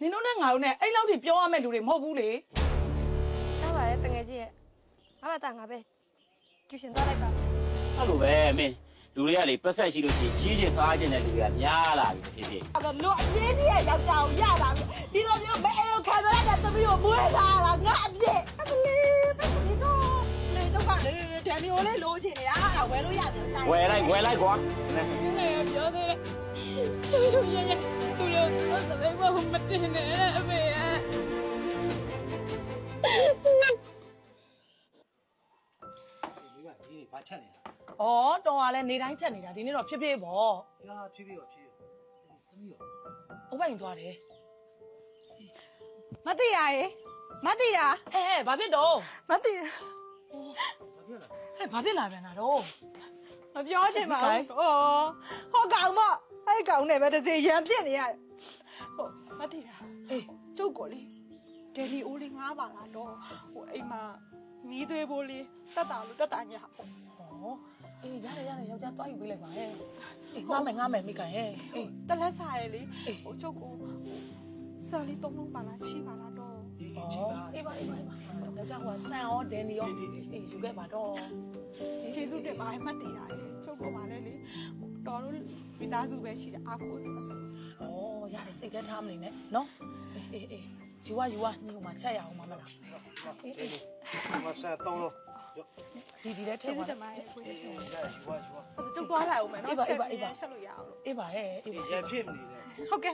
နင်တို့နဲ့ငါတို့နဲ့အဲ့လောက်ထိပြောရမယ့်လူတွေမဟုတ်ဘူးလေ ဟုတ်ပါတယ်တကယ်ကြီးရဲ့ငါဘာတာငါပဲကျူရှင်သွားလိုက်ပါ အဲ့လိုပဲမင်းလူတွေကလေပတ်ဆက်ရှိလို့ရှိရင်ကြီးချင်းသားချင်းတဲ့လူတွေကများလာပြီဖြစ်ဖြစ် အဲ့တော့လူအပြင်းကြီးရဲ့ယောက်ျားကိုရတာဒီလိုမျိုးမအေးခံရတဲ့သမီးကိုမွေးလာတာငါအပြစ်အမလေးပဲဒီတော့လေတော့ကလေဒန်နီကိုလေလိုချင်နေတာဝယ်လို့ရတယ်ဆိုင် ဝယ်လိုက်ကွာ ငယ်ပြောသေးတယ်ရှူရှူရဲ့သူတို့သဘေးမဟုတ်မတင်နဲ့အမေရဲ့ ဒီကဒီဘာချက်နေတာ ဩတော်ကလည်းနေတိုင်းချက်နေတာဒီနေ့တော့ဖြစ်ဖြစ်ပေါ့ ရာဖြည်းဖြည်းပါဖြည်းသမီးရော ဥပိုင်သွားတယ် မသိရရေမသိတာ ဟဲ့ဘာဖြစ်တော့ မသိတာ ဘာဖြစ်လာ ဟဲ့ဘာဖြစ်လာပြန်တာတော့ မပြောချင်ပါဘူးဟောဟောကောင်မအဲ့ကောင်နဲ့ပဲတစ်စီရန်ဖြစ်နေရတယ်ဟိုမသိတာအေးကျုပ်ကိုလေဒယ်လီအိုးလေးငားပါလားတော့ဟိုအိမ်မှာမီးသွေးဖို့လေးတက်တာလို့တက်တာညာပေါ့ ဟောအေးရတယ်ယောက်ျားတွားယူပေးလိုက်ပါဟဲ့အေးငားမယ်မိကန်ဟဲ့အေး တလက်စားရလေဟိုကျုပ်ကိုဆာလီသုံးလုံးပါလားရှိပါလားတော့ အေး ဩ ချီပါ အေးပါယောက်ျားဟိုဆန်ရောဒန်နီရောအေးယူခဲ့ပါတော့ ကျေးဇူးတင်ပါတယ်မှတ်တည်ရတယ်ကျုပ်ကပါလေလေတော်တို့မိသားစုပဲရှိတယ်အားကိုးဆိုဆို ဩရတယ်စိတ်ထဲထားမနေနဲ့နော်အေးယူဝနေဟိုမှာချက်ရအောင်မမလား မဆက်တော့လို့ ဒီထဲထ ကျေး ည့် ဇူး ပါ တင်ပါတယ်ကိုကြီး ရယူပါ ကျုပ်သွားလိုက်အောင်မယ်နော်ဆက်လို့ရအောင်လို့ အေးပါဟဲ့အေးပါ အေးရဖြစ်နေတယ် ဟုတ်ကဲ့